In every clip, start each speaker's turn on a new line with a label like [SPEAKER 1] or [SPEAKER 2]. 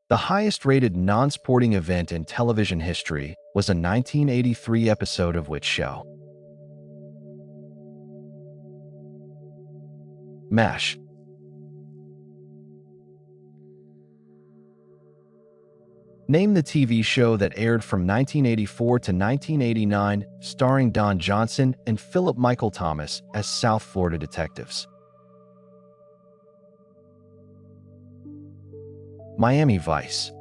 [SPEAKER 1] The highest-rated non-sporting event in television history was a 1983 episode of which show? MASH. Name the TV show that aired from 1984 to 1989, starring Don Johnson and Philip Michael Thomas as South Florida detectives. Miami Vice.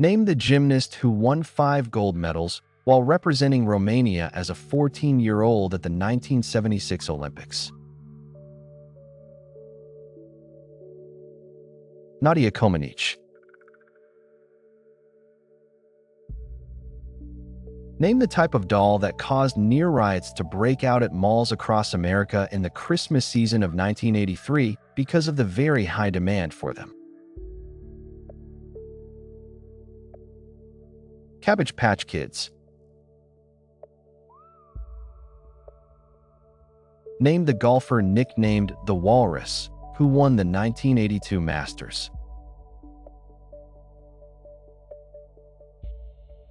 [SPEAKER 1] Name the gymnast who won 5 gold medals while representing Romania as a 14-year-old at the 1976 Olympics. Nadia Comaneci. Name the type of doll that caused near riots to break out at malls across America in the Christmas season of 1983 because of the very high demand for them. Cabbage Patch Kids. Name the golfer nicknamed the Walrus who won the 1982 Masters.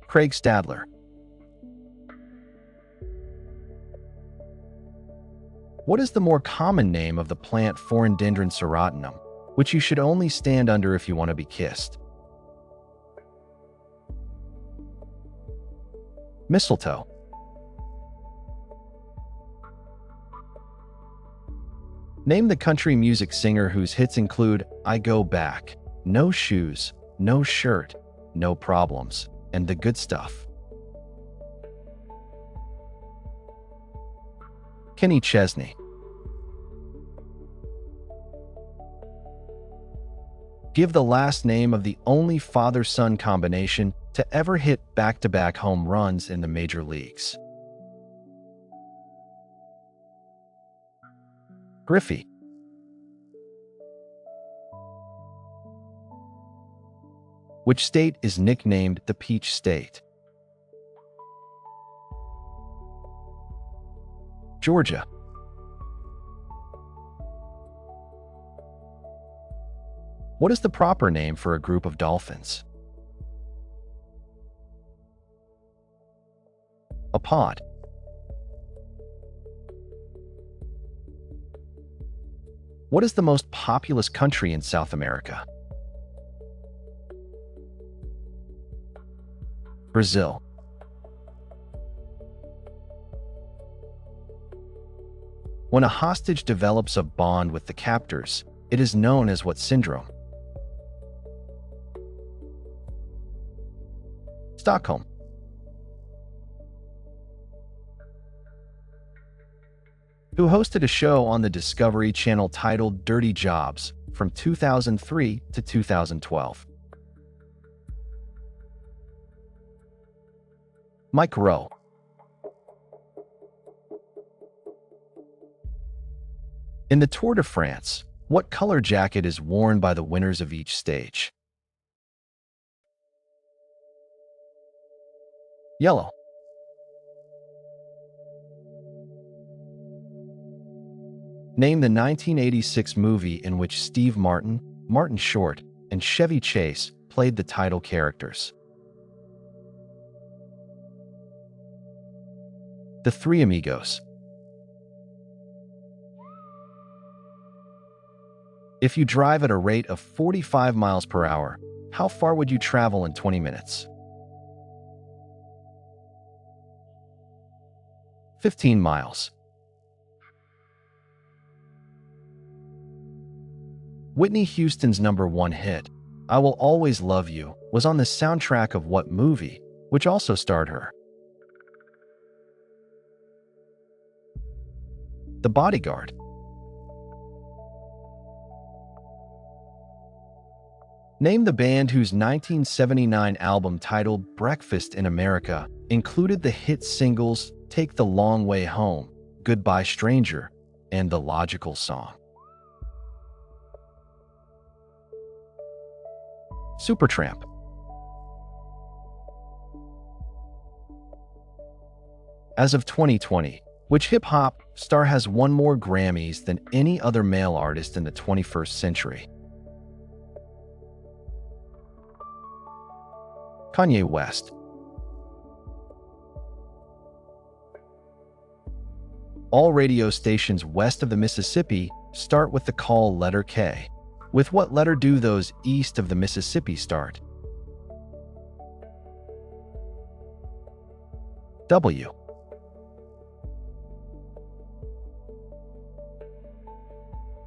[SPEAKER 1] Craig Stadler. What is the more common name of the plant Phorandendron serotinum, which you should only stand under if you want to be kissed? Mistletoe. Name the country music singer whose hits include I Go Back, No Shoes, No Shirt, No Problems, and The Good Stuff. Kenny Chesney. Give the last name of the only father-son combination to ever hit back-to-back home runs in the major leagues. Griffey. Which state is nicknamed the Peach State? Georgia. What is the proper name for a group of dolphins? A pod. What is the most populous country in South America? Brazil. When a hostage develops a bond with the captors, it is known as what syndrome? Stockholm. Who hosted a show on the Discovery Channel titled Dirty Jobs from 2003 to 2012. Mike Rowe. In the Tour de France, what color jacket is worn by the winners of each stage? Yellow. Name the 1986 movie in which Steve Martin, Martin Short, and Chevy Chase played the title characters. The Three Amigos. If you drive at a rate of 45 miles per hour, how far would you travel in 20 minutes? 15 miles. Whitney Houston's #1 hit, I Will Always Love You, was on the soundtrack of what movie, which also starred her? The Bodyguard. Name the band whose 1979 album titled Breakfast in America included the hit singles Take the Long Way Home, Goodbye Stranger, and The Logical Song. Supertramp. As of 2020, Which hip-hop star has won more Grammys than any other male artist in the 21st century? Kanye West. All radio stations west of the Mississippi start with the call letter K. With what letter do those east of the Mississippi start? W.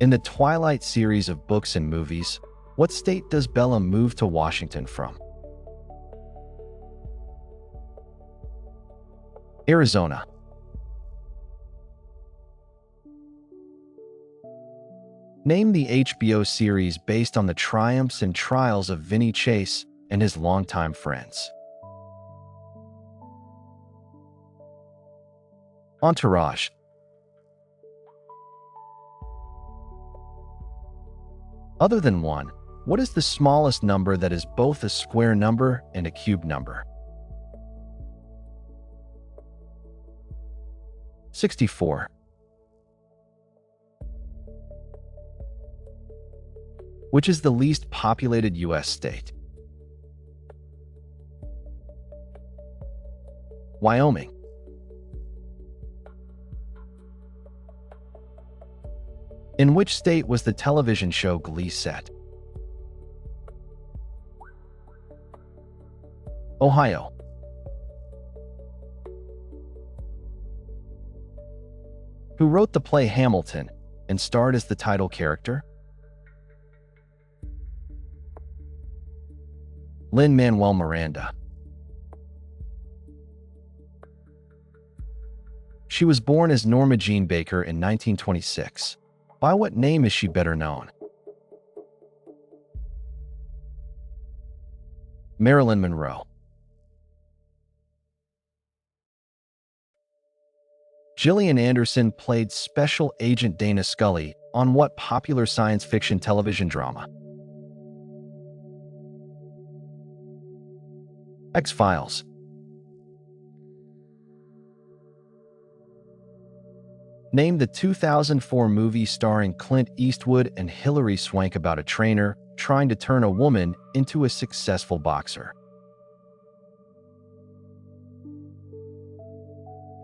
[SPEAKER 1] In the Twilight series of books and movies, what state does Bella move to Washington from? Arizona. Name the HBO series based on the triumphs and trials of Vinny Chase and his longtime friends. Entourage. Other than 1, what is the smallest number that is both a square number and a cube number? 64. Which is the least populated U.S. state? Wyoming. In which state was the television show Glee set? Ohio. Who wrote the play Hamilton and starred as the title character? Lin-Manuel Miranda. She was born as Norma Jean Baker in 1926. By what name is she better known? Marilyn Monroe. Gillian Anderson played Special Agent Dana Scully on what popular science fiction television drama? X-Files. Name the 2004 movie starring Clint Eastwood and Hilary Swank about a trainer trying to turn a woman into a successful boxer.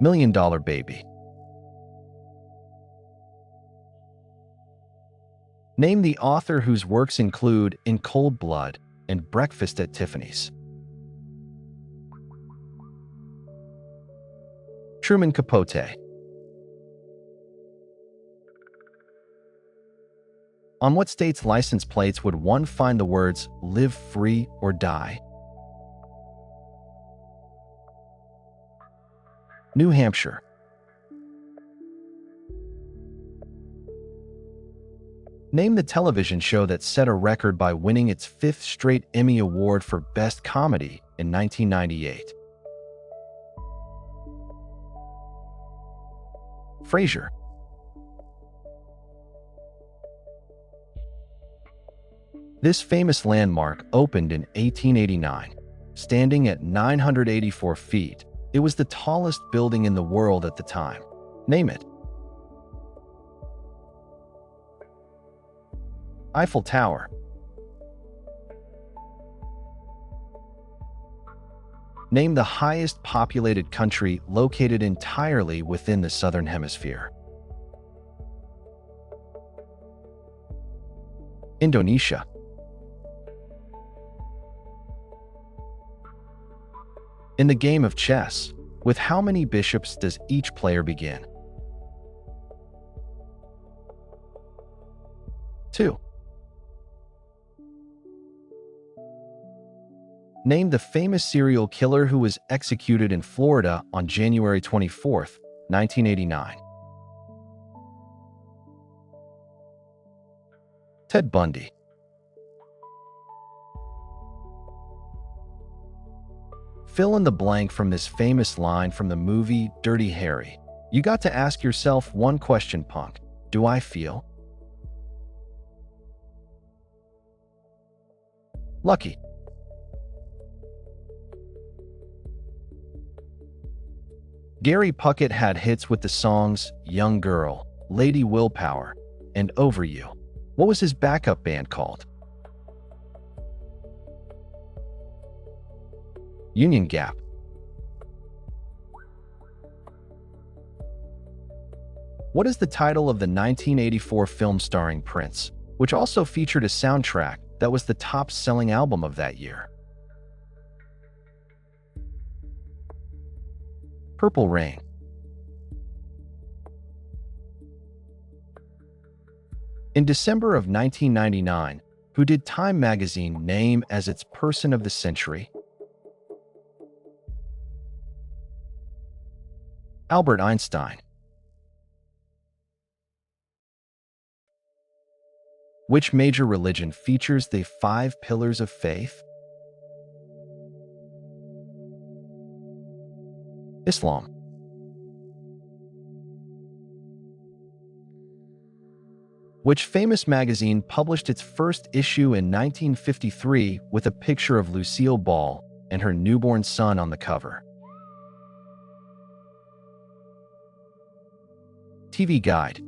[SPEAKER 1] $1 Million Baby. Name the author whose works include In Cold Blood and Breakfast at Tiffany's. Truman Capote. On what state's license plates would one find the words "Live Free or Die"? New Hampshire. Name the television show that set a record by winning its 5th straight Emmy Award for Best Comedy in 1998. Frasier. This famous landmark opened in 1889. Standing at 984 feet, it was the tallest building in the world at the time. Name it. Eiffel Tower. Name the highest populated country located entirely within the Southern Hemisphere. Indonesia. In the game of chess, with how many bishops does each player begin? 2. Name the famous serial killer who was executed in Florida on January 24, 1989. Ted Bundy. Fill in the blank from this famous line from the movie Dirty Harry. You got to ask yourself one question, punk. Do I feel lucky? Gary Puckett had hits with the songs Young Girl, Lady Willpower, and Over You. What was his backup band called? Union Gap. What is the title of the 1984 film starring Prince, which also featured a soundtrack that was the top-selling album of that year? Purple Rain. In December of 1999, who did Time magazine name as its Person of the Century? Albert Einstein. Which major religion features the 5 pillars of faith? Islam. Which famous magazine published its first issue in 1953 with a picture of Lucille Ball and her newborn son on the cover? TV Guide.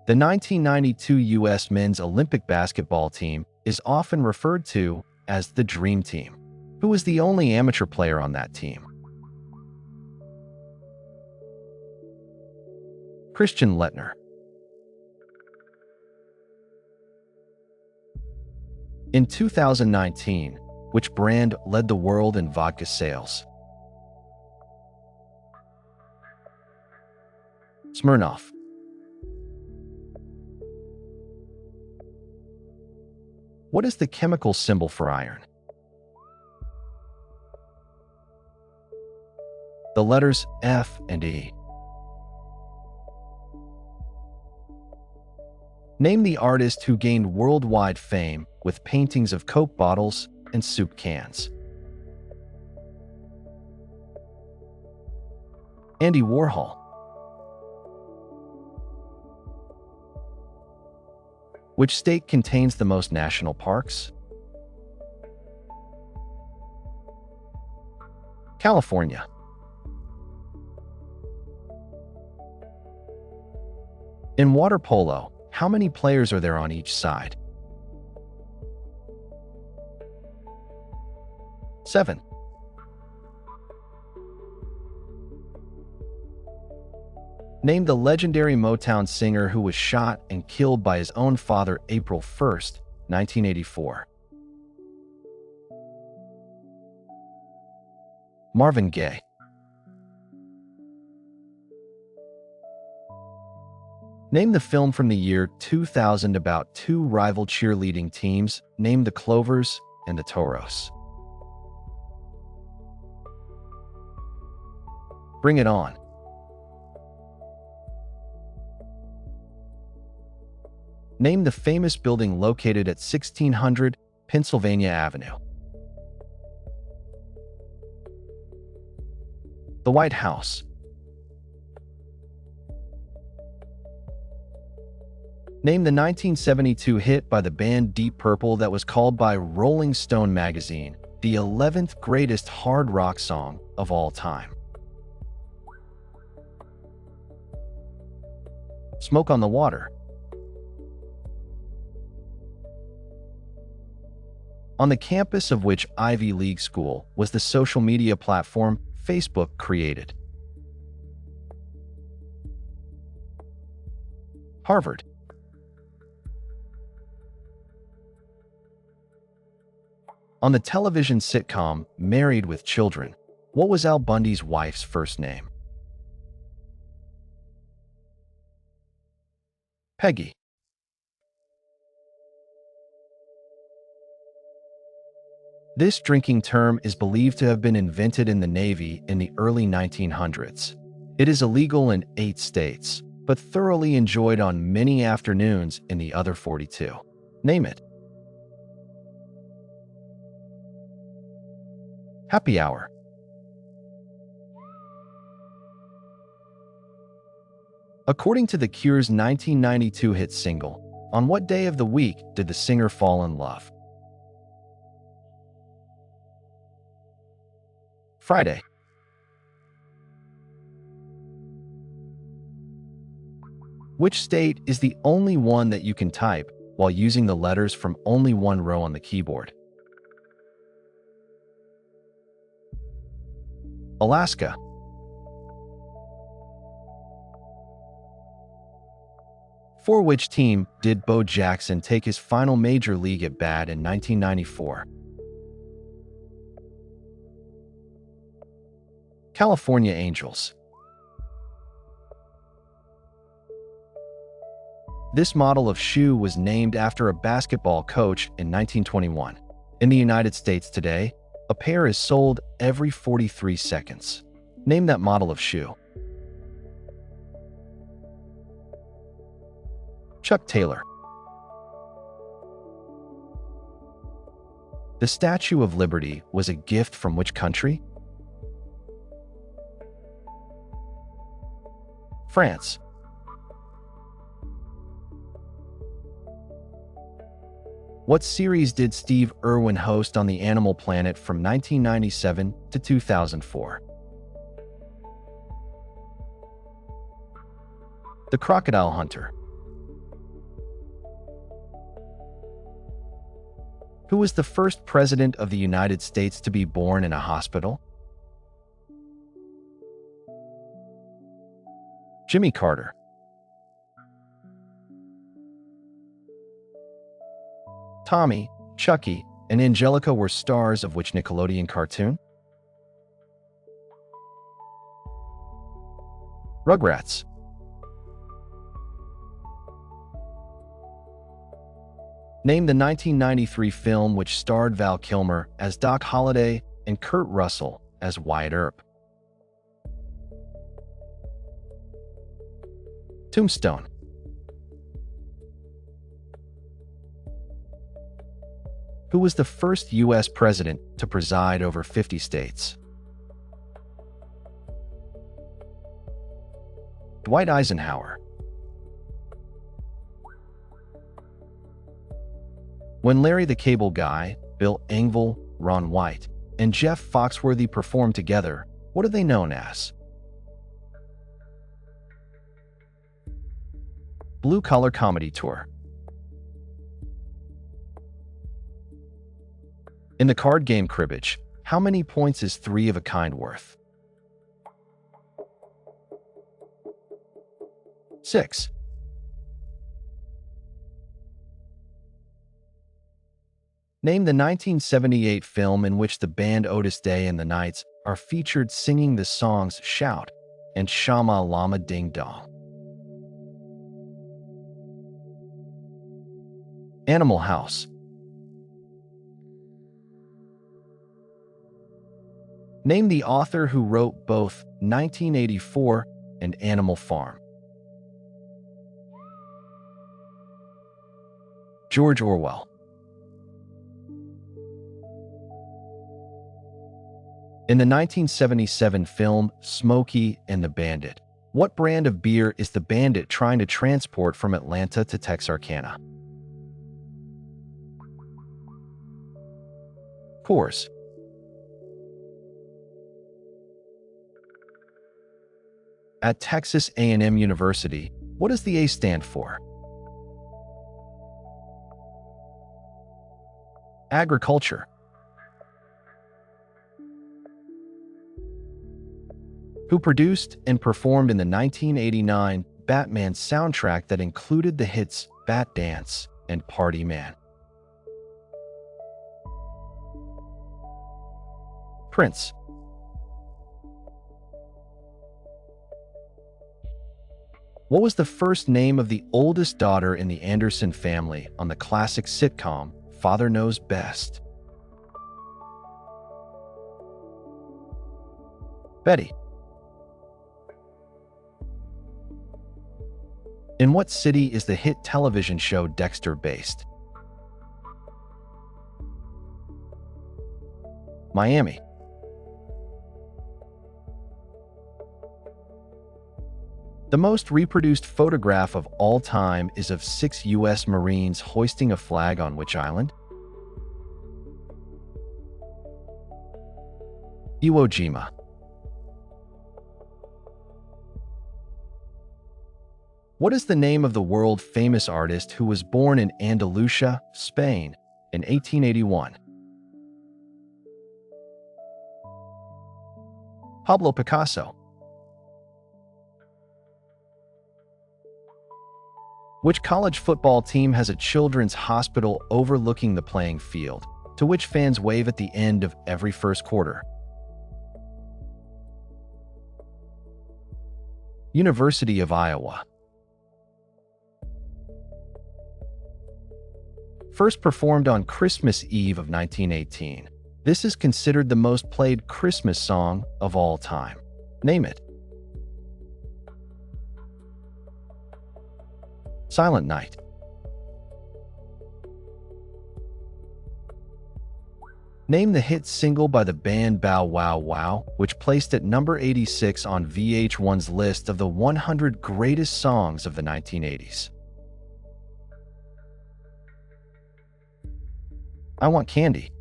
[SPEAKER 1] The 1992 U.S. men's Olympic basketball team is often referred to as the Dream Team. Who was the only amateur player on that team? Christian Lettner. In 2019, which brand led the world in vodka sales? Smirnoff. What is the chemical symbol for iron? The letters F and E. Name the artist who gained worldwide fame with paintings of Coke bottles and soup cans. Andy Warhol. Which state contains the most national parks? California. In water polo, how many players are there on each side? 7. Name the legendary Motown singer who was shot and killed by his own father April 1st, 1984. Marvin Gaye. Name the film from the year 2000 about 2 rival cheerleading teams. Name the Clovers and the Toros. Bring It On. Name the famous building located at 1600 Pennsylvania Avenue. The White House. Name the 1972 hit by the band Deep Purple that was called by Rolling Stone magazine the 11th greatest hard rock song of all time. Smoke on the Water. On the campus of which Ivy League school was the social media platform Facebook created? Harvard. On the television sitcom Married with Children, what was Al Bundy's wife's first name? Peggy. This drinking term is believed to have been invented in the Navy in the early 1900s. It is illegal in 8 states, but thoroughly enjoyed on many afternoons in the other 42. Name it. Happy Hour. According to The Cure's 1992 hit single, on what day of the week did the singer fall in love? Friday. Which state is the only one that you can type while using the letters from only one row on the keyboard? Alaska. For which team did Bo Jackson take his final major league at bat in 1994? California Angels. This model of shoe was named after a basketball coach in 1921. In the United States today, a pair is sold every 43 seconds. Name that model of shoe. Chuck Taylor. The Statue of Liberty was a gift from which country? France. What series did Steve Irwin host on the Animal Planet from 1997 to 2004? The Crocodile Hunter. Who was the first president of the United States to be born in a hospital? Jimmy Carter. Tommy, Chucky, and Angelica were stars of which Nickelodeon cartoon? Rugrats. Name the 1993 film which starred Val Kilmer as Doc Holliday and Kurt Russell as Wyatt Earp. Tombstone. Who was the first U.S. president to preside over 50 states? Dwight Eisenhower. When Larry the Cable Guy, Bill Engvall, Ron White, and Jeff Foxworthy performed together, what are they known as? Blue Collar Comedy Tour. In the card game cribbage, how many points is 3 of a kind worth? 6. Name the 1978 film in which the band Otis Day and the Knights are featured singing the songs Shout and Shama Lama Ding Dong. Animal House. Name the author who wrote both 1984 and Animal Farm. George Orwell. In the 1977 film Smokey and the Bandit, what brand of beer is the bandit trying to transport from Atlanta to Texarkana? Coors. At Texas A&M University, what does the A stand for? Agriculture. Who produced and performed in the 1989 Batman soundtrack that included the hits Bat Dance and Party Man? Prince. What was the first name of the oldest daughter in the Anderson family on the classic sitcom Father Knows Best? Betty. In what city is the hit television show Dexter based? Miami. The most reproduced photograph of all time is of 6 U.S. Marines hoisting a flag on which island? Iwo Jima. What is the name of the world-famous artist who was born in Andalusia, Spain, in 1881? Pablo Picasso. Which college football team has a children's hospital overlooking the playing field, to which fans wave at the end of every first quarter? University of Iowa. First performed on Christmas Eve of 1918. This is considered the most played Christmas song of all time. Name it. Silent Night. Name the hit single by the band Bow Wow Wow, which placed at number 86 on VH1's list of the 100 greatest songs of the 1980s. I Want Candy.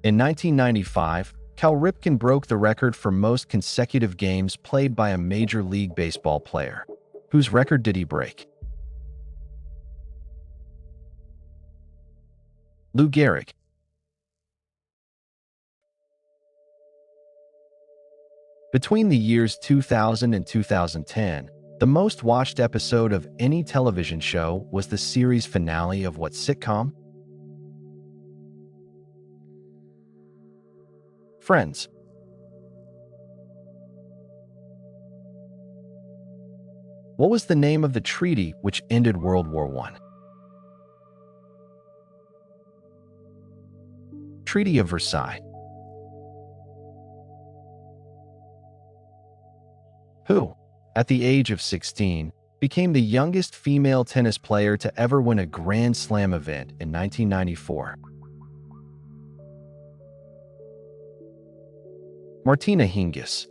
[SPEAKER 1] In 1995, Cal Ripken broke the record for most consecutive games played by a Major League Baseball player. Whose record did he break? Lou Gehrig. Between the years 2000 and 2010, the most watched episode of any television show was the series finale of what sitcom? Friends. What was the name of the treaty which ended World War I? Treaty of Versailles. Who, at the age of 16, became the youngest female tennis player to ever win a Grand Slam event in 1994? Martina Hingis.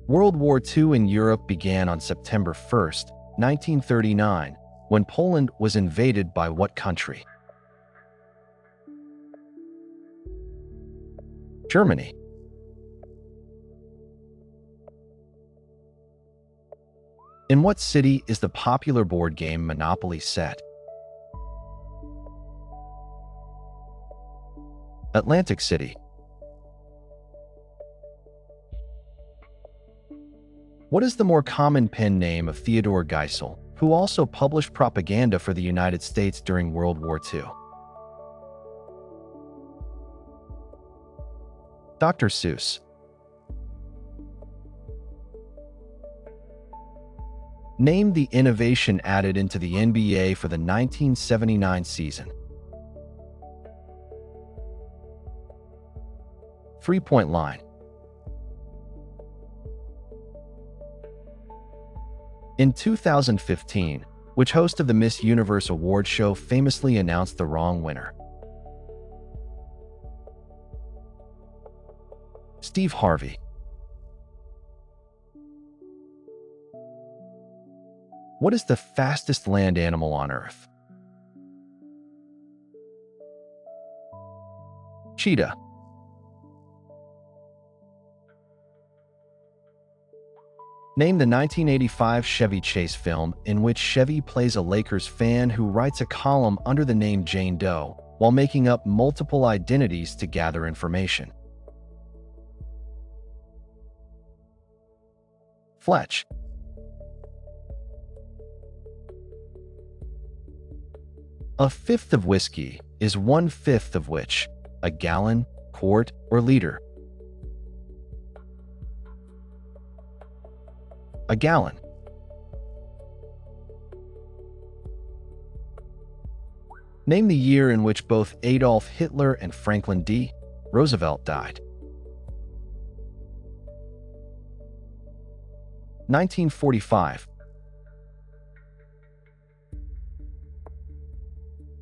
[SPEAKER 1] World War II in Europe began on September 1, 1939, when Poland was invaded by what country? Germany. In what city is the popular board game Monopoly set? Atlantic City. What is the more common pen name of Theodore Geisel, who also published propaganda for the United States during World War II? Dr. Seuss. Name the innovation added into the NBA for the 1979 season. Three-point line. In 2015, which host of the Miss Universe award show famously announced the wrong winner? Steve Harvey. What is the fastest land animal on Earth? Cheetah. Name the 1985 Chevy Chase film in which Chevy plays a Lakers fan who writes a column under the name Jane Doe while making up multiple identities to gather information. Fletch. A fifth of whiskey is 1/5 of which? A gallon, quart, or liter? A gallon. Name the year in which both Adolf Hitler and Franklin D. Roosevelt died. 1945.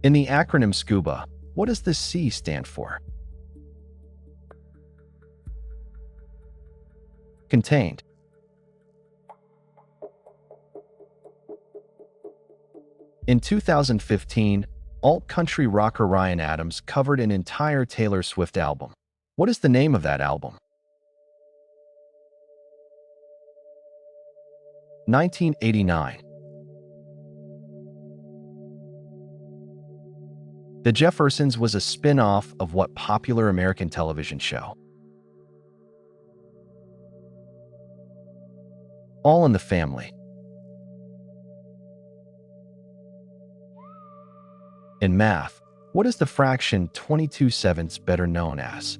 [SPEAKER 1] In the acronym SCUBA, what does the C stand for? Contained. In 2015, alt-country rocker Ryan Adams covered an entire Taylor Swift album. What is the name of that album? 1989. The Jeffersons was a spin-off of what popular American television show? All in the Family. In math, what is the fraction 22/7 better known as?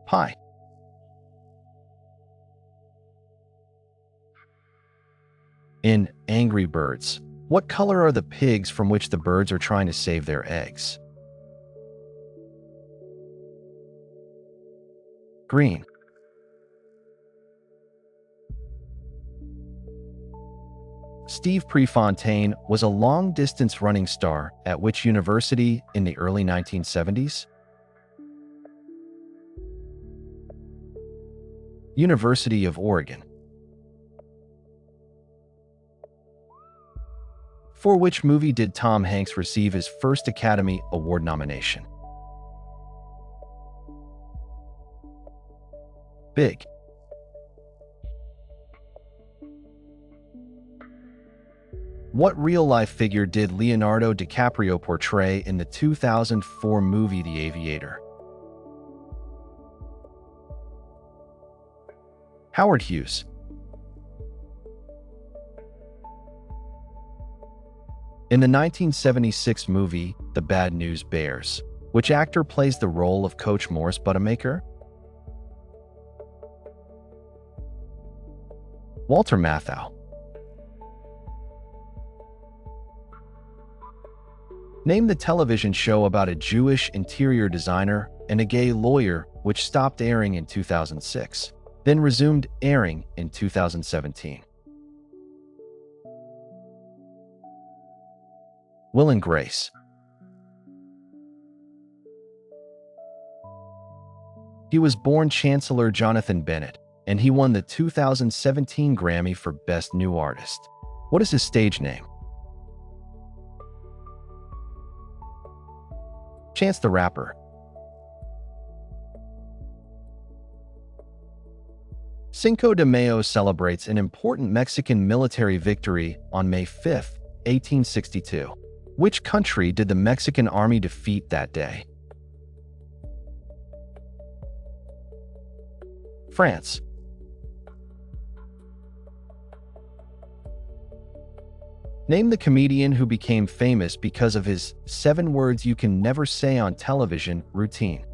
[SPEAKER 1] Pi. In Angry Birds, what color are the pigs from which the birds are trying to save their eggs? Green. Steve Prefontaine was a long-distance running star at which university in the early 1970s? University of Oregon. For which movie did Tom Hanks receive his first Academy Award nomination? Big. What real-life figure did Leonardo DiCaprio portray in the 2004 movie The Aviator? Howard Hughes. In the 1976 movie The Bad News Bears, which actor plays the role of Coach Morris Buttamaker? Walter Matthau. Name the television show about a Jewish interior designer and a gay lawyer which stopped airing in 2006, then resumed airing in 2017. Will and Grace. He was born Chancellor Jonathan Bennett, and he won the 2017 Grammy for Best New Artist. What is his stage name? Chance the Rapper. Cinco de Mayo celebrates an important Mexican military victory on May 5, 1862. Which country did the Mexican army defeat that day? France. Name the comedian who became famous because of his 7 words you can never say on television routine.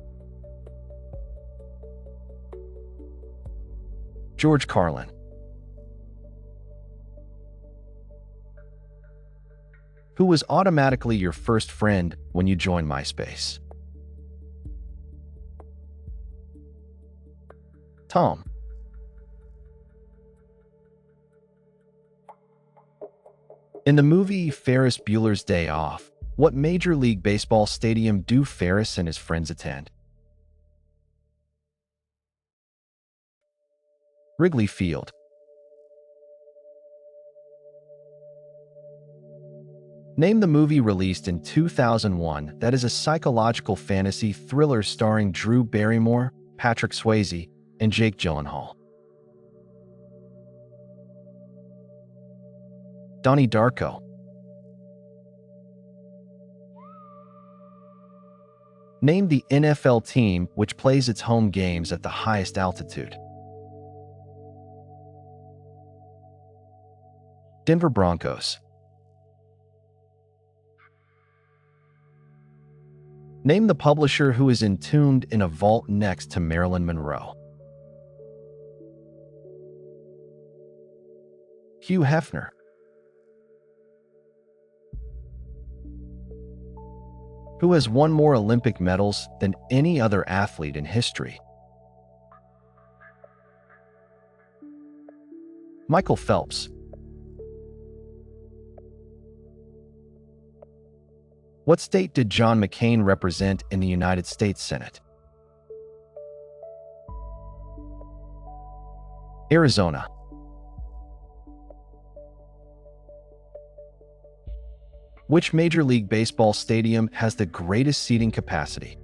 [SPEAKER 1] George Carlin. Who was automatically your first friend when you joined MySpace? Tom. In the movie Ferris Bueller's Day Off, what Major League Baseball stadium do Ferris and his friends attend? Wrigley Field. Name the movie released in 2001 that is a psychological fantasy thriller starring Drew Barrymore, Patrick Swayze, and Jake Gyllenhaal. Donnie Darko. Name the NFL team which plays its home games at the highest altitude. Denver Broncos. Name the publisher who is entombed in a vault next to Marilyn Monroe. Hugh Hefner. Who has won more Olympic medals than any other athlete in history? Michael Phelps. What state did John McCain represent in the United States Senate? Arizona. Which Major League Baseball stadium has the greatest seating capacity?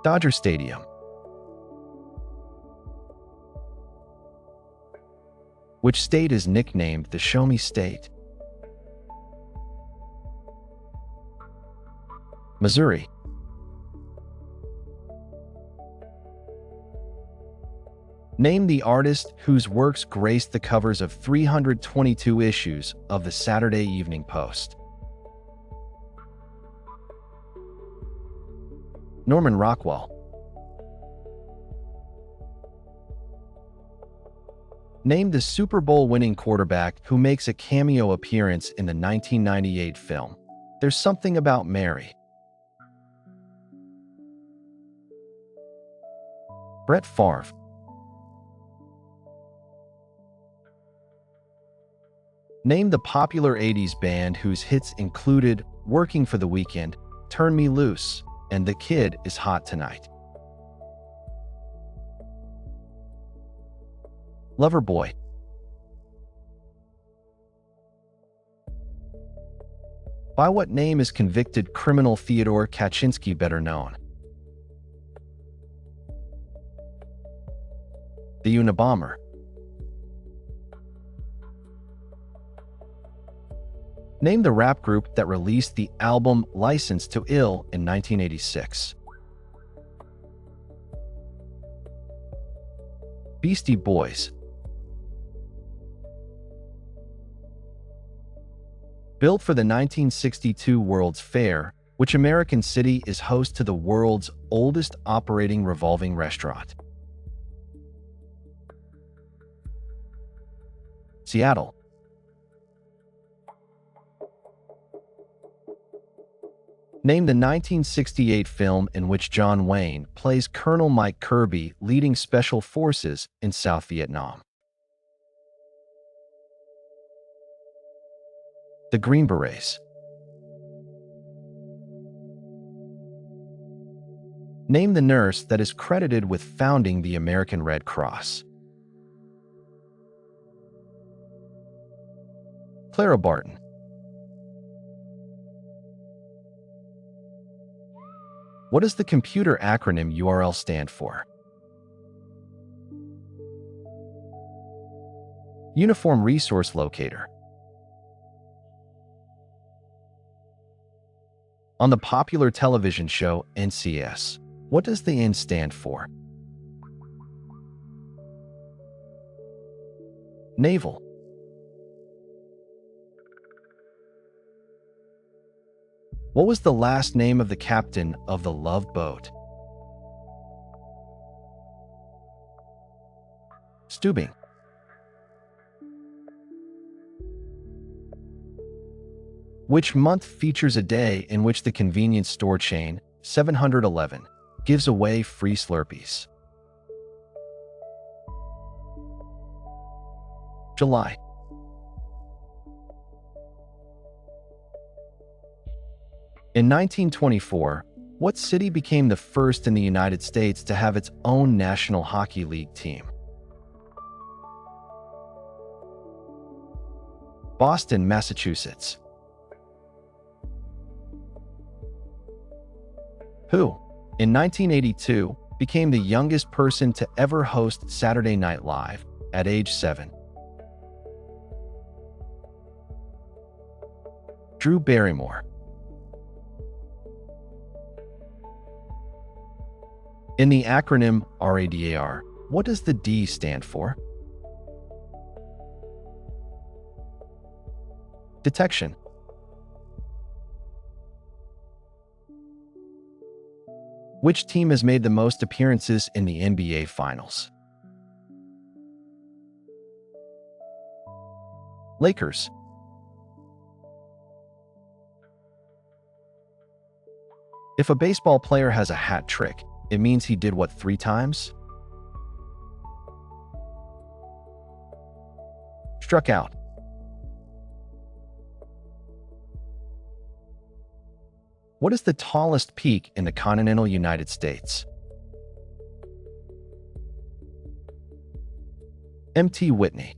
[SPEAKER 1] Dodger Stadium. Which state is nicknamed the Show Me State? Missouri. Name the artist whose works graced the covers of 322 issues of the Saturday Evening Post. Norman Rockwell. Name the Super Bowl winning quarterback who makes a cameo appearance in the 1998 film There's Something About Mary. Brett Favre. Name the popular 80s band whose hits included Working for the Weekend, Turn Me Loose, and The Kid Is Hot Tonight. Loverboy. By what name is convicted criminal Theodore Kaczynski better known? The Unabomber. Name the rap group that released the album License to Ill in 1986. Beastie Boys. Built for the 1962 World's Fair, which American city is host to the world's oldest operating revolving restaurant? Seattle. Name the 1968 film in which John Wayne plays Colonel Mike Kirby leading special forces in South Vietnam. The Green Berets. Name the nurse that is credited with founding the American Red Cross. Clara Barton. What does the computer acronym URL stand for? Uniform Resource Locator. On the popular television show NCS, what does the N stand for? Naval. What was the last name of the captain of the Love Boat? Stubing. Which month features a day in which the convenience store chain 711 gives away free Slurpees? July. In 1924, what city became the first in the United States to have its own National Hockey League team? Boston, Massachusetts. Who, in 1982, became the youngest person to ever host Saturday Night Live at age 7? Drew Barrymore. In the acronym RADAR, what does the D stand for? Detection. Which team has made the most appearances in the NBA Finals? Lakers. If a baseball player has a hat trick, it means he did what 3 times? Struck out. What is the tallest peak in the continental United States? Mt. Whitney.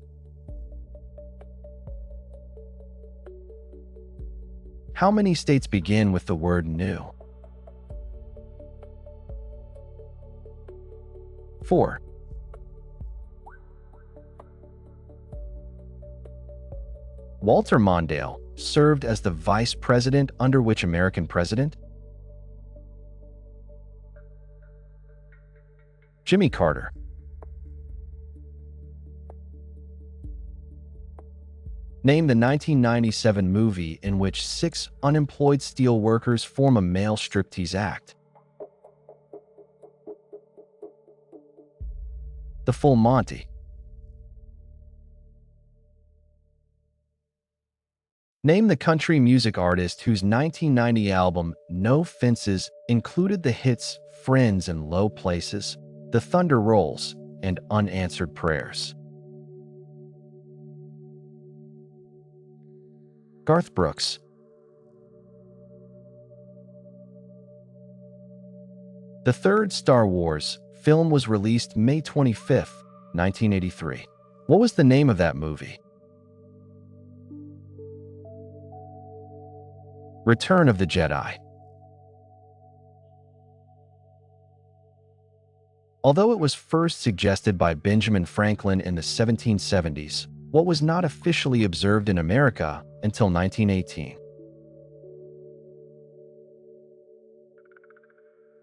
[SPEAKER 1] How many states begin with the word new? 4. Walter Mondale served as the vice president under which American president? Jimmy Carter. Name the 1997 movie in which 6 unemployed steel workers form a male striptease act. The Full Monty. Name the country music artist whose 1990 album No Fences included the hits Friends and Low Places, The Thunder Rolls, and Unanswered Prayers. Garth Brooks. The third Star Wars film was released May 25, 1983. What was the name of that movie? Return of the Jedi. Although it was first suggested by Benjamin Franklin in the 1770s, what was not officially observed in America until 1918.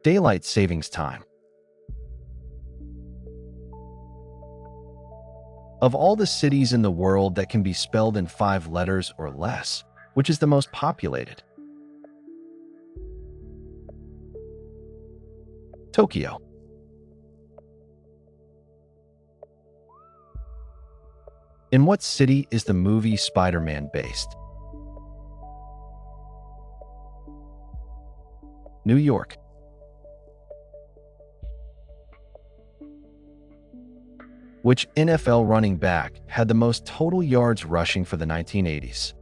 [SPEAKER 1] Daylight savings time. Of all the cities in the world that can be spelled in 5 letters or less, which is the most populated? Tokyo. In what city is the movie Spider-Man based? New York. Which NFL running back had the most total yards rushing for the 1980s?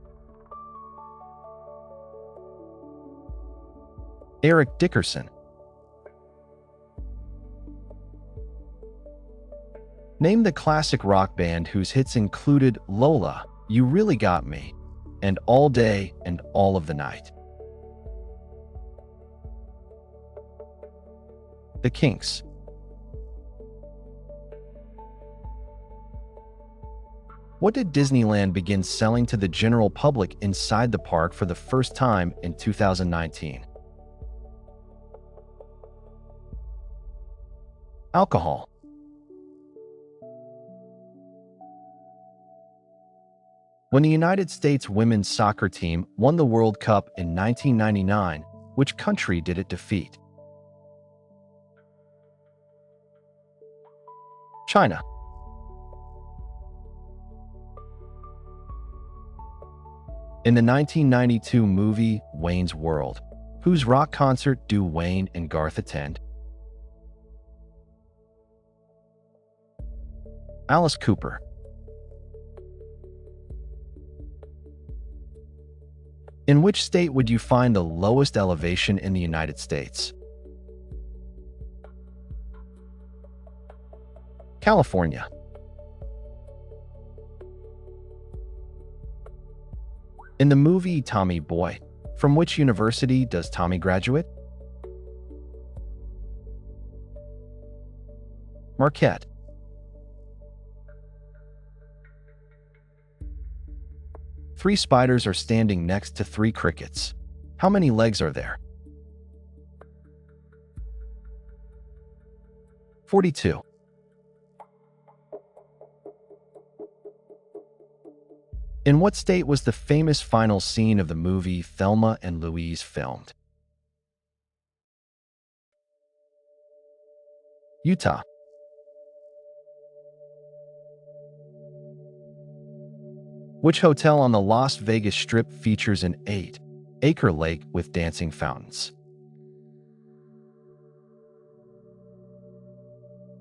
[SPEAKER 1] Eric Dickerson. Name the classic rock band whose hits included Lola, You Really Got Me, and All Day and All of the Night. The Kinks. What did Disneyland begin selling to the general public inside the park for the first time in 2019? Alcohol. When the United States women's soccer team won the World Cup in 1999, which country did it defeat? China. In the 1992 movie Wayne's World, whose rock concert do Wayne and Garth attend? Alice Cooper. In which state would you find the lowest elevation in the United States? California. In the movie Tommy Boy, from which university does Tommy graduate? Marquette. Three spiders are standing next to 3 crickets. How many legs are there? 42. In what state was the famous final scene of the movie Thelma and Louise filmed? Utah. Which hotel on the Las Vegas Strip features an 8-acre lake with dancing fountains?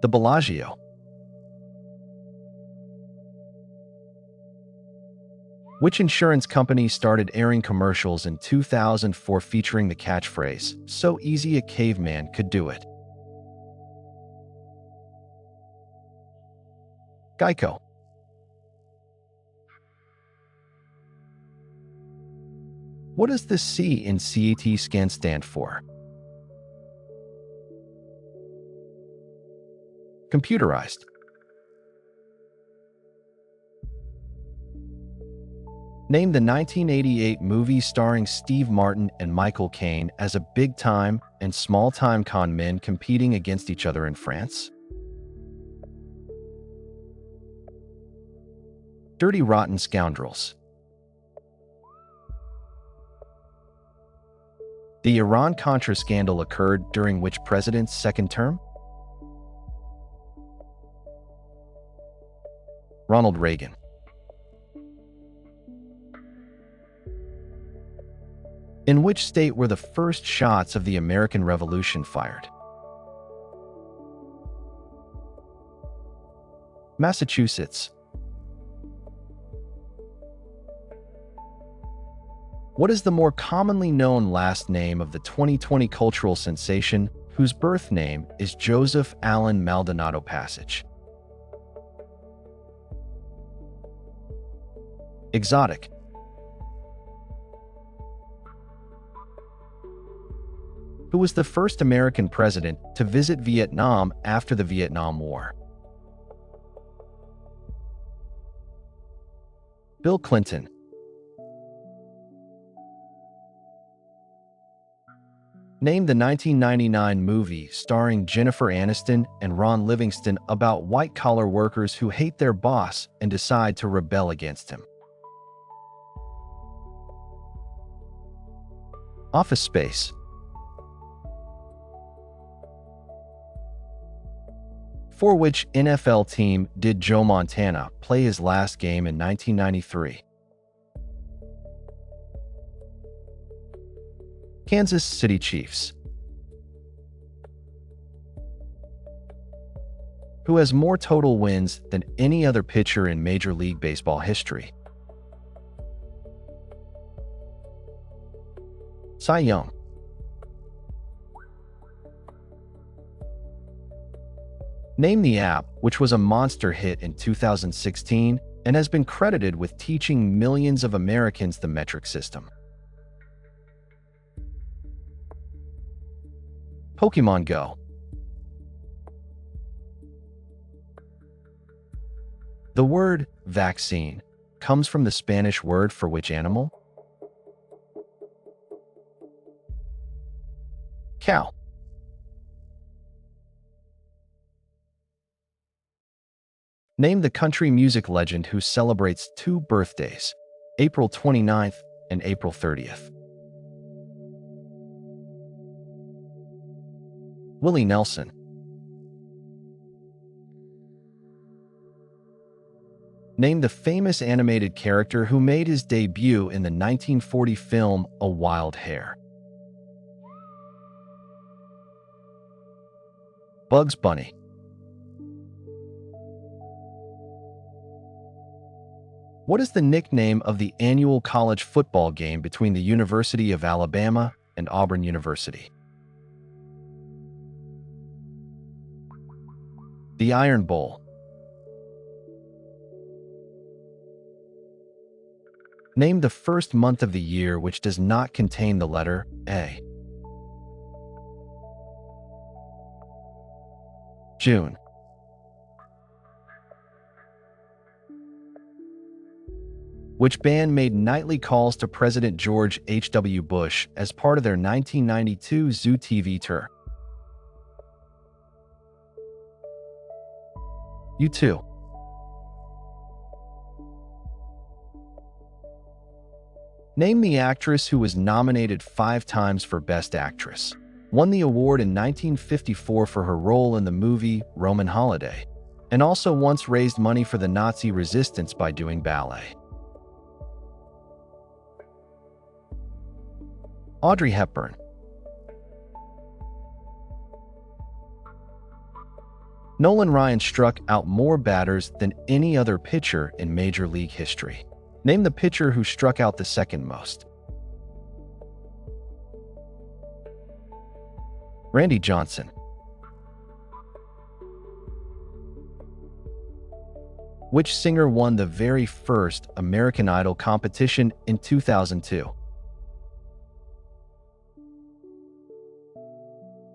[SPEAKER 1] The Bellagio. Which insurance company started airing commercials in 2004 featuring the catchphrase, "So easy a caveman could do it"? Geico. What does the C in CAT scan stand for? Computerized. Name the 1988 movie starring Steve Martin and Michael Caine as a big-time and small-time con men competing against each other in France. Dirty Rotten Scoundrels. The Iran-Contra scandal occurred during which president's second term? Ronald Reagan. In which state were the first shots of the American Revolution fired? Massachusetts. What is the more commonly known last name of the 2020 cultural sensation whose birth name is Joseph Allen Maldonado Passage? Exotic. Who was the first American president to visit Vietnam after the Vietnam War? Bill Clinton. Name the 1999 movie starring Jennifer Aniston and Ron Livingston about white-collar workers who hate their boss and decide to rebel against him. Office Space. For which NFL team did Joe Montana play his last game in 1993? Kansas City Chiefs. Who has more total wins than any other pitcher in Major League Baseball history? Cy Young. Name the app which was a monster hit in 2016 and has been credited with teaching millions of Americans the metric system. Pokemon Go. The word vaccine comes from the Spanish word for which animal? Cow. Name the country music legend who celebrates two birthdays, April 29th and April 30th. Willie Nelson. Name the famous animated character who made his debut in the 1940 film A Wild Hare. Bugs Bunny. What is the nickname of the annual college football game between the University of Alabama and Auburn University? The Iron Bowl. Name the first month of the year which does not contain the letter A. June. Which band made nightly calls to President George H.W. Bush as part of their 1992 Zoo TV tour? U2. Name the actress who was nominated 5 times for Best Actress, won the award in 1954 for her role in the movie Roman Holiday, and also once raised money for the Nazi resistance by doing ballet. Audrey Hepburn. Nolan Ryan struck out more batters than any other pitcher in Major League history. Name the pitcher who struck out the second most. Randy Johnson. Which singer won the very first American Idol competition in 2002?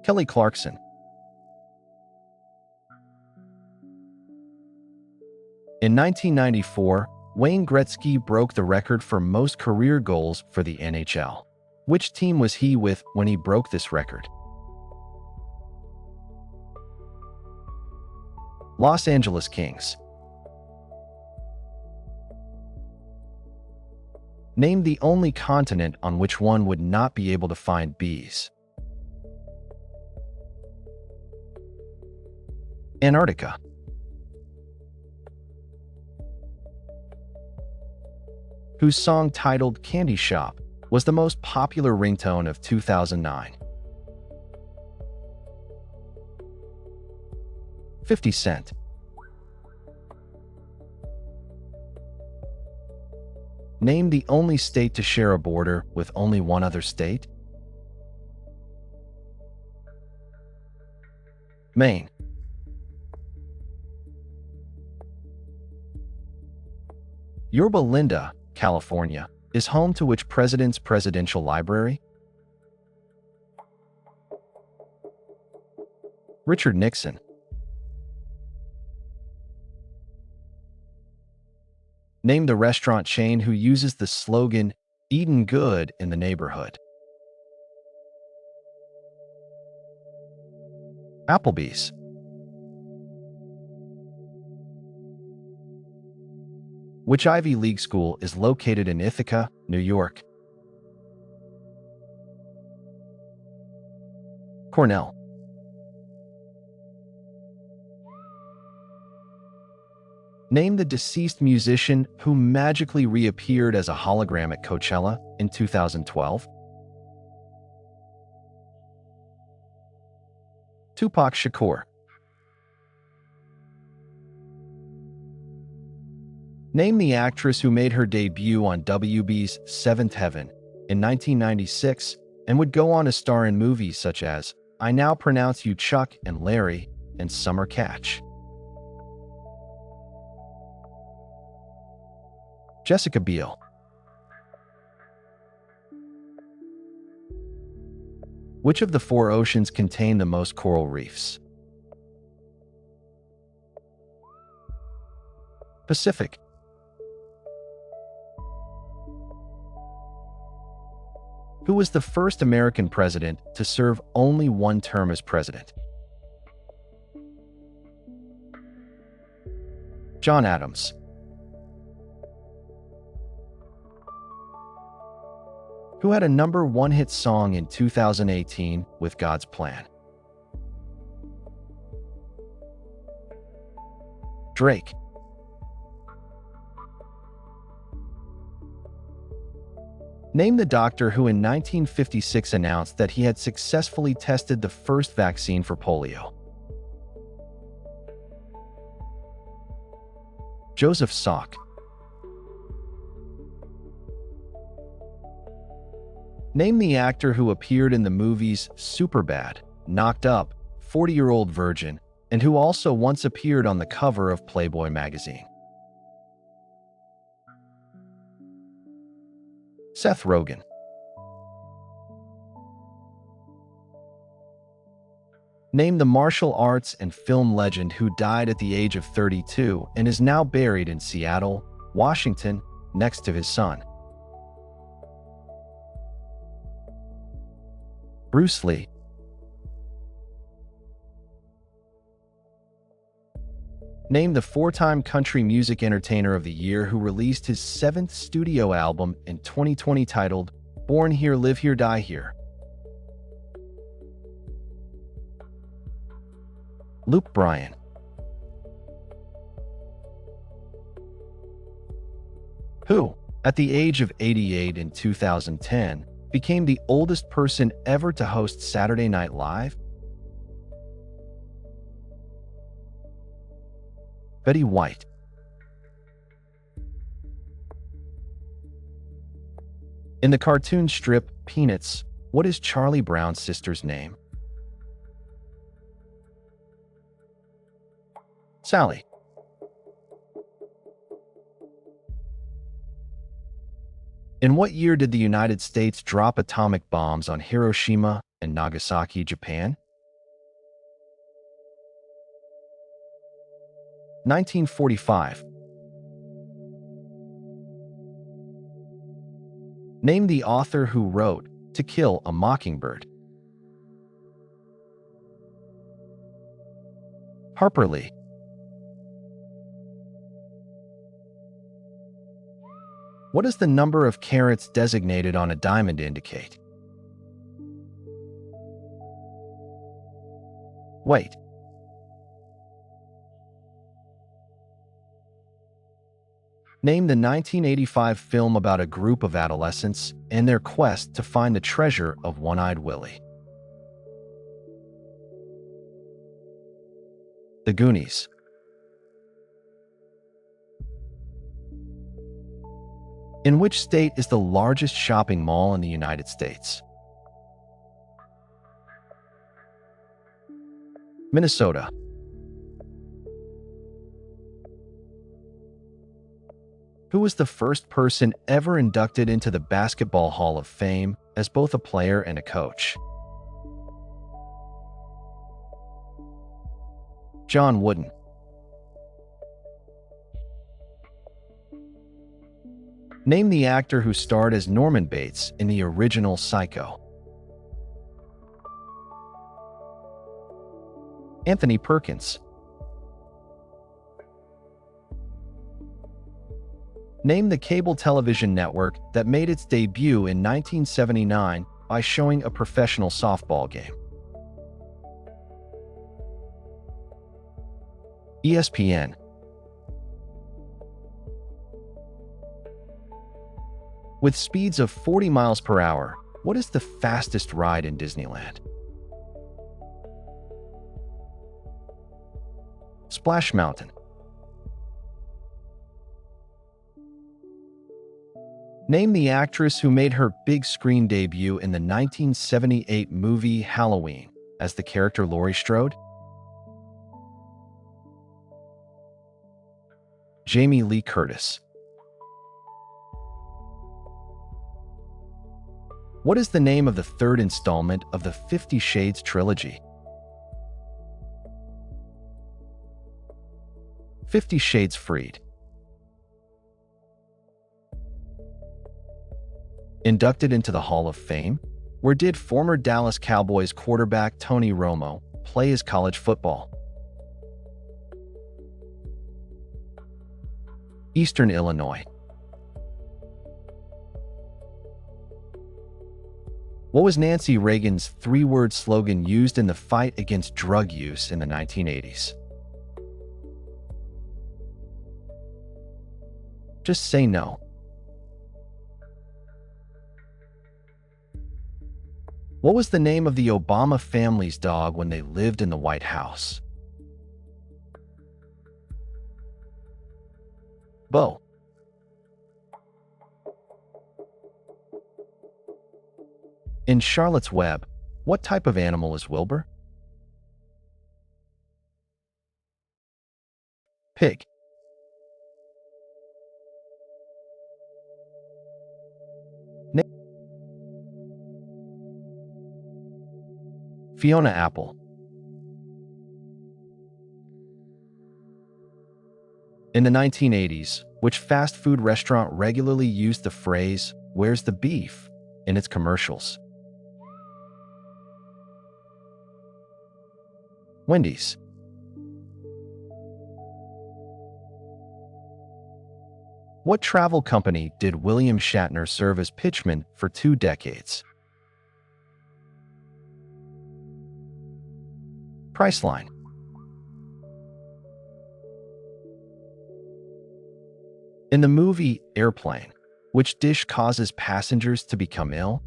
[SPEAKER 1] Kelly Clarkson. In 1994, Wayne Gretzky broke the record for most career goals for the NHL. Which team was he with when he broke this record? Los Angeles Kings. Name the only continent on which one would not be able to find bees. Antarctica. Whose song titled Candy Shop was the most popular ringtone of 2009? 50 Cent. Name the only state to share a border with only one other state. Maine. Yorba Linda, California, is home to which president's presidential library? Richard Nixon. Name the restaurant chain who uses the slogan, "Eatin' good in the neighborhood." Applebee's. Which Ivy League school is located in Ithaca, New York? Cornell. Name the deceased musician who magically reappeared as a hologram at Coachella in 2012. Tupac Shakur. Name the actress who made her debut on WB's Seventh Heaven in 1996 and would go on to star in movies such as I Now Pronounce You Chuck and Larry and Summer Catch. Jessica Biel. Which of the four oceans contain the most coral reefs? Pacific. Who was the first American president to serve only one term as president? John Adams. Who had a #1 hit song in 2018 with God's Plan? Drake. Name the doctor who in 1956 announced that he had successfully tested the first vaccine for polio. Joseph Salk. Name the actor who appeared in the movies Superbad, Knocked Up, 40-Year-Old Virgin, and who also once appeared on the cover of Playboy magazine. Seth Rogen. Name the martial arts and film legend who died at the age of 32 and is now buried in Seattle, Washington, next to his son. Bruce Lee. Name the 4-time Country Music Entertainer of the Year who released his 7th studio album in 2020 titled Born Here, Live Here, Die Here. Luke Bryan. Who, at the age of 88 in 2010, became the oldest person ever to host Saturday Night Live? Betty White. In the cartoon strip Peanuts, what is Charlie Brown's sister's name? Sally. In what year did the United States drop atomic bombs on Hiroshima and Nagasaki, Japan? 1945. Name the author who wrote To Kill a Mockingbird. Harper Lee. What does the number of carats designated on a diamond indicate? Weight. Name the 1985 film about a group of adolescents and their quest to find the treasure of One-Eyed Willie. The Goonies. In which state is the largest shopping mall in the United States? Minnesota. Who was the first person ever inducted into the Basketball Hall of Fame as both a player and a coach? John Wooden. Name the actor who starred as Norman Bates in the original Psycho. Anthony Perkins. Name the cable television network that made its debut in 1979 by showing a professional softball game. ESPN. With speeds of 40 miles per hour, what is the fastest ride in Disneyland? Splash Mountain. Name the actress who made her big screen debut in the 1978 movie Halloween as the character Laurie Strode. Jamie Lee Curtis. What is the name of the third installment of the 50 Shades trilogy? 50 Shades Freed. Inducted into the Hall of Fame, where did former Dallas Cowboys quarterback Tony Romo play his college football? Eastern Illinois. What was Nancy Reagan's three-word slogan used in the fight against drug use in the 1980s? Just say no. What was the name of the Obama family's dog when they lived in the White House? Bo. In Charlotte's Web, what type of animal is Wilbur? Pig. Na- Fiona Apple. In the 1980s, which fast food restaurant regularly used the phrase, "Where's the beef?" in its commercials? Wendy's. What travel company did William Shatner serve as pitchman for 2 decades? Priceline. In the movie Airplane, which dish causes passengers to become ill?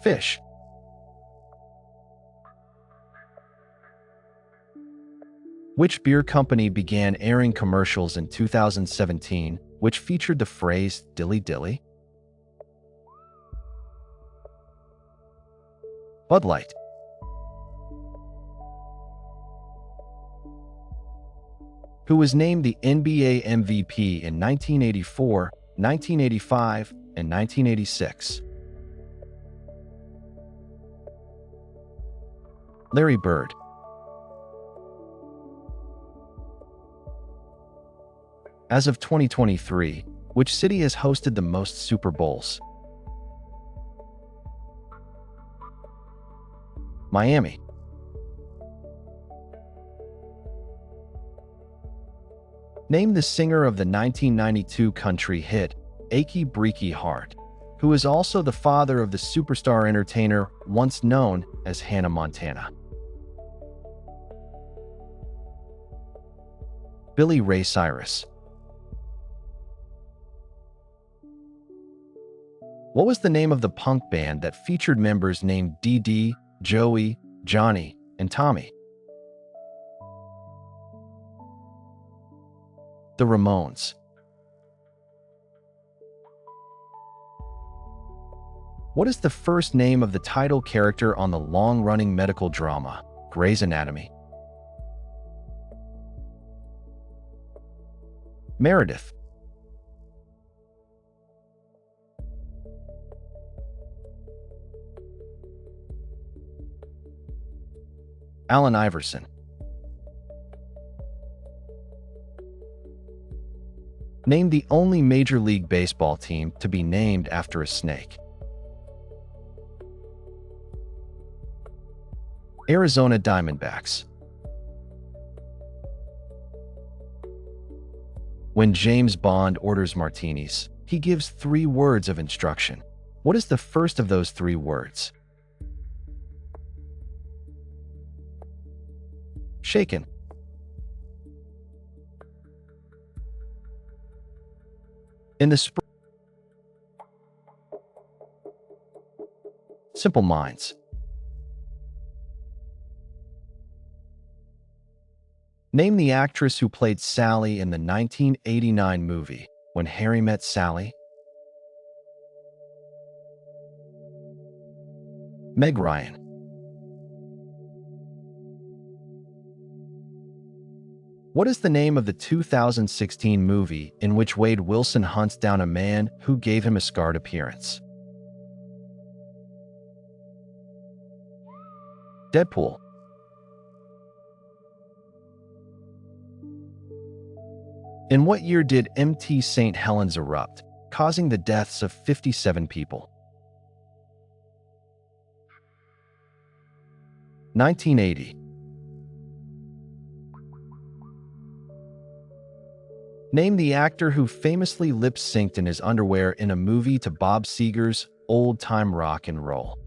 [SPEAKER 1] Fish. Which beer company began airing commercials in 2017 which featured the phrase "dilly dilly"? Bud Light. Who was named the NBA MVP in 1984, 1985, and 1986? Larry Bird. As of 2023, which city has hosted the most Super Bowls? Miami. Name the singer of the 1992 country hit, Achy Breaky Heart, who is also the father of the superstar entertainer once known as Hannah Montana. Billy Ray Cyrus. What was the name of the punk band that featured members named Dee, Joey, Johnny, and Tommy? The Ramones. What is the first name of the title character on the long-running medical drama, Grey's Anatomy? Meredith. Allen Iverson. Name the only Major League Baseball team to be named after a snake. Arizona Diamondbacks. When James Bond orders martinis, he gives 3 words of instruction. What is the first of those 3 words? Shaken. In the spring. Simple Minds. Name the actress who played Sally in the 1989 movie When Harry Met Sally. Meg Ryan. What is the name of the 2016 movie in which Wade Wilson hunts down a man who gave him a scarred appearance? Deadpool. In what year did Mt. St. Helens erupt, causing the deaths of 57 people? 1980. Name the actor who famously lip-synced in his underwear in a movie to Bob Seger's Old Time Rock and Roll.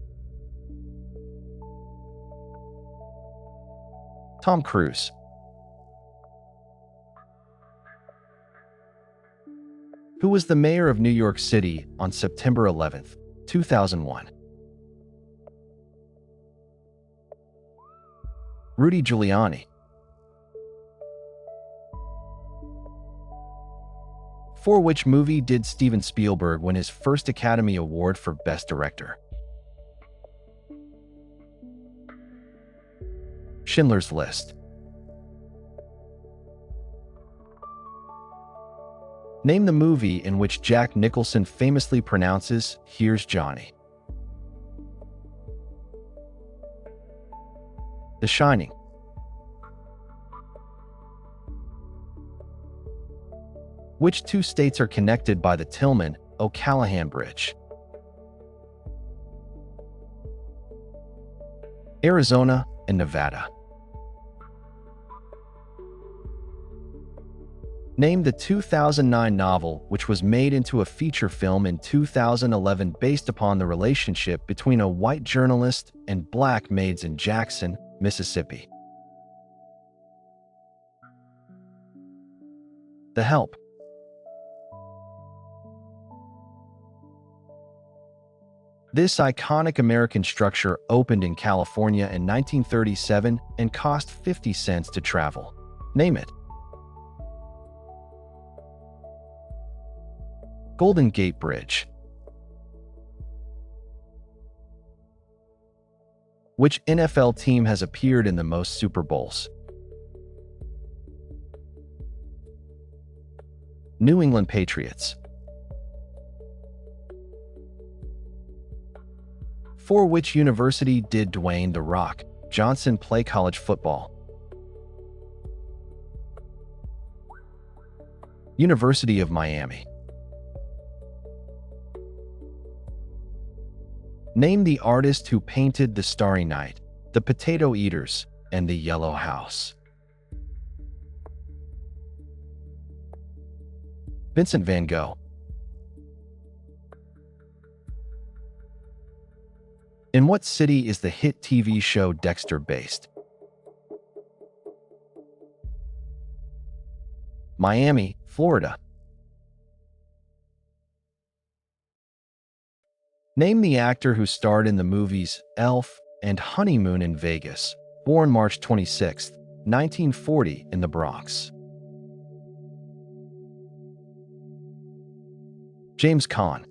[SPEAKER 1] Tom Cruise. Who was the mayor of New York City on September 11, 2001? Rudy Giuliani. For which movie did Steven Spielberg win his first Academy Award for Best Director? Schindler's List. Name the movie in which Jack Nicholson famously pronounces, "Here's Johnny." The Shining. Which 2 states are connected by the Tillman-O'Callahan Bridge? Arizona and Nevada. Name the 2009 novel which was made into a feature film in 2011 based upon the relationship between a white journalist and black maids in Jackson, Mississippi. The Help. This iconic American structure opened in California in 1937 and cost 50 cents to travel. Name it. Golden Gate Bridge. Which NFL team has appeared in the most Super Bowls? New England Patriots. For which university did Dwayne "The Rock" Johnson play college football? University of Miami. Name the artist who painted The Starry Night, The Potato Eaters, and The Yellow House. Vincent van Gogh. In what city is the hit TV show Dexter based? Miami, Florida. Name the actor who starred in the movies Elf and Honeymoon in Vegas, born March 26, 1940, in the Bronx. James Caan.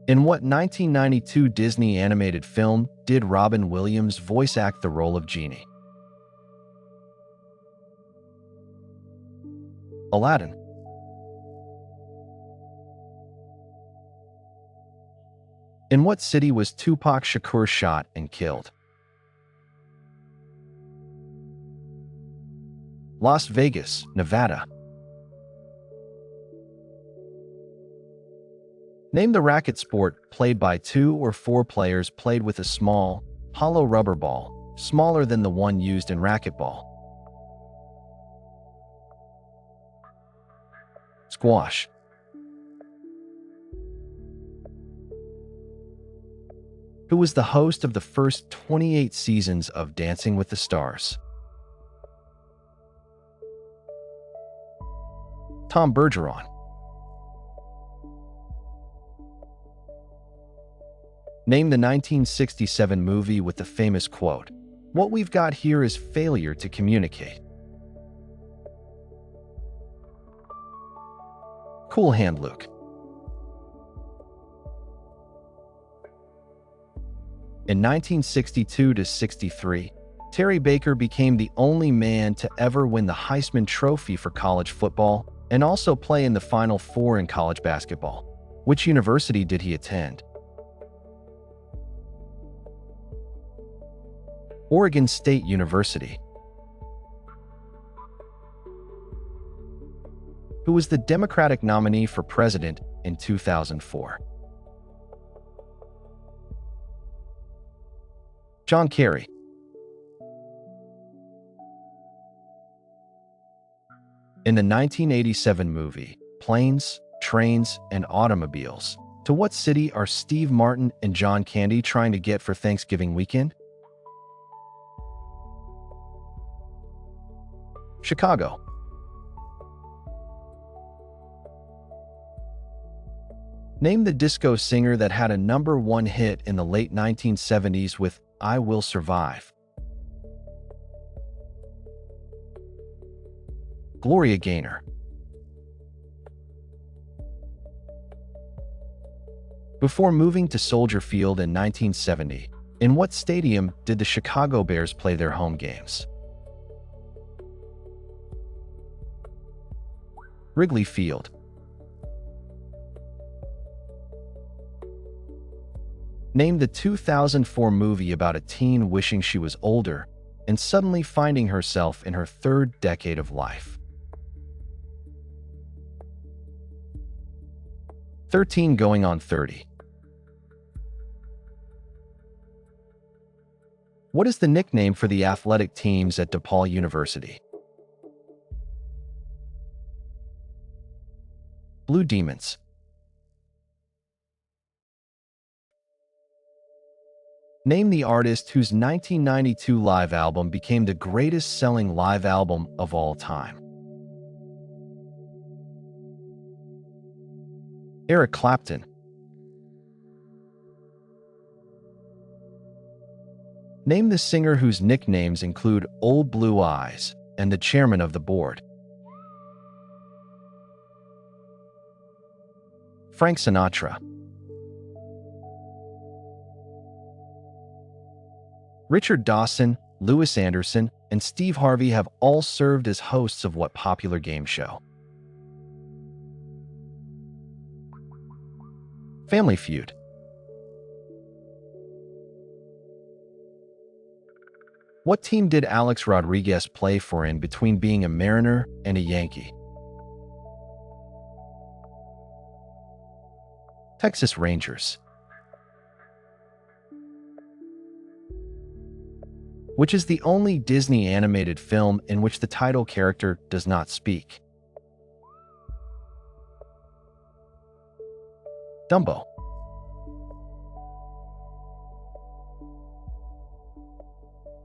[SPEAKER 1] In what 1992 Disney animated film did Robin Williams voice act the role of Genie? Aladdin. In what city was Tupac Shakur shot and killed? Las Vegas, Nevada. Name the racket sport played by 2 or 4 players played with a small, hollow rubber ball, smaller than the one used in racquetball. Squash. Who was the host of the first 28 seasons of Dancing with the Stars? Tom Bergeron. Name the 1967 movie with the famous quote, "What we've got here is failure to communicate." Cool Hand Luke. In 1962 to 63, Terry Baker became the only man to ever win the Heisman Trophy for college football and also play in the Final Four in college basketball. Which university did he attend? Oregon State University. Who was the Democratic nominee for president in 2004? John Kerry. In the 1987 movie, Planes, Trains, and Automobiles, to what city are Steve Martin and John Candy trying to get for Thanksgiving weekend? Chicago. Name the disco singer that had a #1 hit in the late 1970s with I Will Survive. Gloria Gaynor. Before moving to Soldier Field in 1970, in what stadium did the Chicago Bears play their home games? Wrigley Field. Name the 2004 movie about a teen wishing she was older and suddenly finding herself in her 3rd decade of life. 13 Going on 30. What is the nickname for the athletic teams at DePaul University? Blue Demons. Name the artist whose 1992 live album became the greatest-selling live album of all time. Eric Clapton. Name the singer whose nicknames include Old Blue Eyes and the chairman of the board. Frank Sinatra. Richard Dawson, Louis Anderson, and Steve Harvey have all served as hosts of what popular game show? Family Feud. What team did Alex Rodriguez play for in between being a Mariner and a Yankee? Texas Rangers. Which is the only Disney animated film in which the title character does not speak? Dumbo.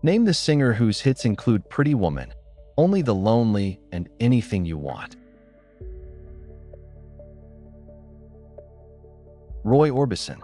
[SPEAKER 1] Name the singer whose hits include Pretty Woman, Only the Lonely, and Anything You Want. Roy Orbison.